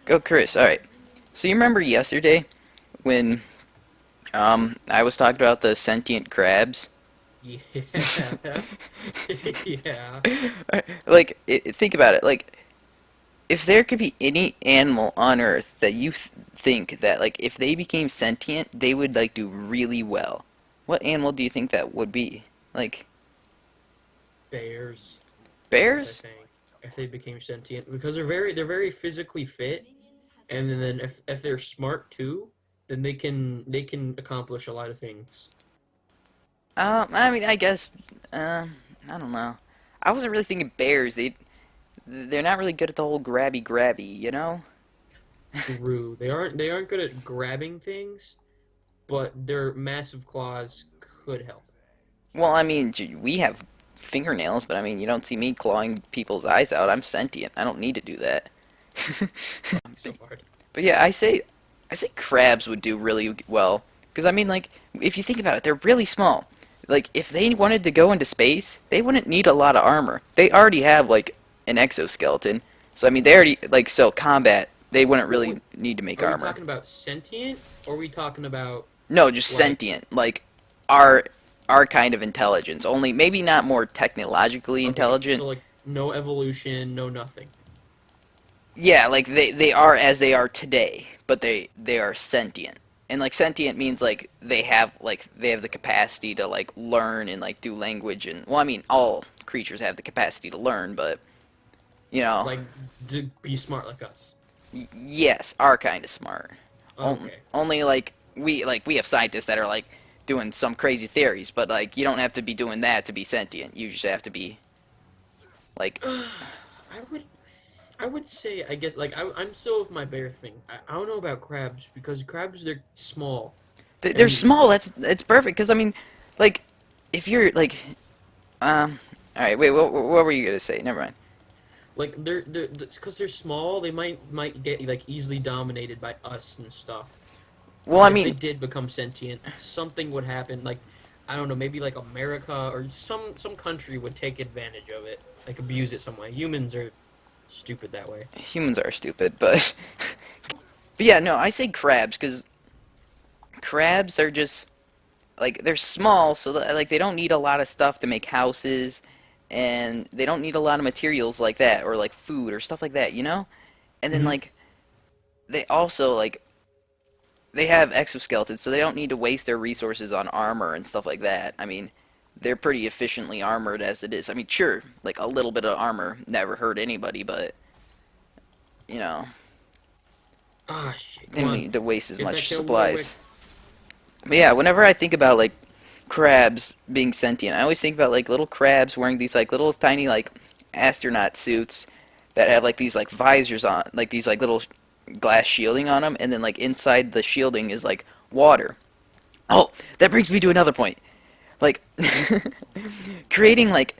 Oh, Chris. All right. So you remember yesterday when I was talking about the sentient crabs? Yeah. Yeah. Like, think about it. Like, if there could be any animal on Earth that you think that, like, if they became sentient, they would like do really well. What animal do you think that would be? Like, Bears. Bears, I bears? think. If they became sentient. Because they're very physically fit, and then if they're smart too, then they can accomplish a lot of things. I mean, I guess. I don't know. I wasn't really thinking bears. They're not really good at the whole grabby grabby, you know? True. They aren't good at grabbing things, but their massive claws could help. Well, I mean, we have fingernails, but I mean, you don't see me clawing people's eyes out. I'm sentient. I don't need to do that. So hard. But yeah, I say crabs would do really well because I mean, like, if you think about it, they're really small. Like, if they wanted to go into space, they wouldn't need a lot of armor. They already have like an exoskeleton, so I mean, they already like so combat. They wouldn't What really would need to make Are we armor. talking about sentient, or are we talking about No, just like sentient, like our our kind of intelligence. Only maybe not more technologically okay, intelligent. so like no evolution, no nothing. Yeah, like they are as they are today, but they are sentient. And like sentient means like they have the capacity to like learn and like do language and well, I mean all creatures have the capacity to learn, but you know, Like to be smart like us. yes, are kind of smart. Okay. Only like we have scientists that are like doing some crazy theories, but like you don't have to be doing that to be sentient. You just have to be like I would I would say I guess like I'm still with my bear thing. I don't know about crabs because crabs they're small they're and small. That's it's perfect because I mean, like if you're like all right, wait, what were you gonna say? Never mind. like they're because they're small they might get like easily dominated by us and stuff. Well, I If they mean, did become sentient, something would happen. Like I don't know, maybe like America or some country would take advantage of it, like abuse it some way. Humans are stupid that way. humans are stupid, but but yeah, no, I say crabs because crabs are just like they're small, so that, like they don't need a lot of stuff to make houses, and they don't need a lot of materials like that or like food or stuff like that, you know. And then Hmm. like they also like they have exoskeletons, so they don't need to waste their resources on armor and stuff like that. I mean, they're pretty efficiently armored as it is. I mean, sure, like a little bit of armor never hurt anybody, but you know, Ah, shit! they Come don't on, need to waste as get that much kill real supplies. quick. But yeah, whenever I think about like crabs being sentient, I always think about like little crabs wearing these like little tiny like astronaut suits that have like these like visors on, like these like little glass shielding on them, and then like inside the shielding is like water. Oh, that brings me to another point. Like creating like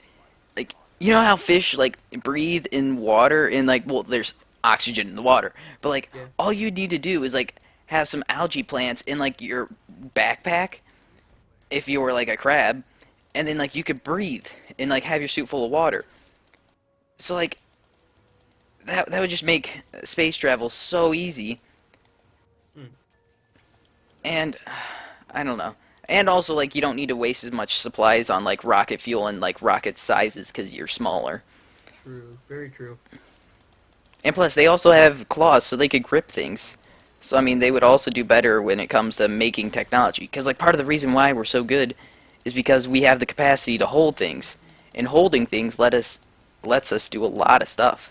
you know how fish like breathe in water and like well there's oxygen in the water, but like Yeah. all you need to do is like have some algae plants in like your backpack if you were like a crab, and then like you could breathe and like have your suit full of water. So like that would just make space travel so easy, Hmm. and I don't know. And also like you don't need to waste as much supplies on like rocket fuel and like rocket sizes because you're smaller. True. Very true. And plus they also have claws so they could grip things. So I mean they would also do better when it comes to making technology because like part of the reason why we're so good is because we have the capacity to hold things. And holding things lets us do a lot of stuff.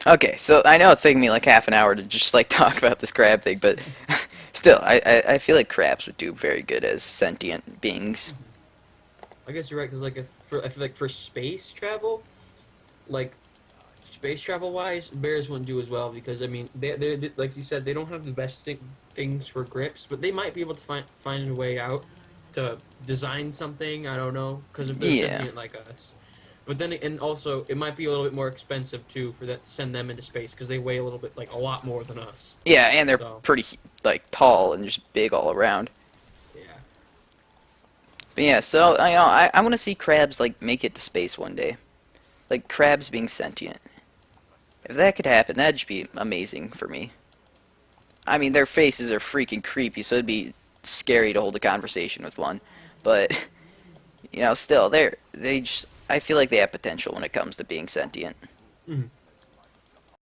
Okay, so I know it's taking me like half an hour to just like talk about this crab thing, but still, I feel like crabs would do very good as sentient beings. Mhm. I guess you're right because like I feel like for space travel, like space travel wise, bears wouldn't do as well because I mean they like you said they don't have the best things for grips, but they might be able to find a way out to design something. I don't know because if they're Yeah, sentient like us. But then and also it might be a little bit more expensive too for that to send them into space because they weigh a little bit like a lot more than us. yeah, and they're So pretty like tall and just big all around. yeah. But yeah, so you know, I want to see crabs like make it to space one day, like crabs being sentient. If that could happen, that'd just be amazing for me. I mean, their faces are freaking creepy, so it'd be scary to hold a conversation with one. But still, they just I feel like they have potential when it comes to being sentient. Mhm.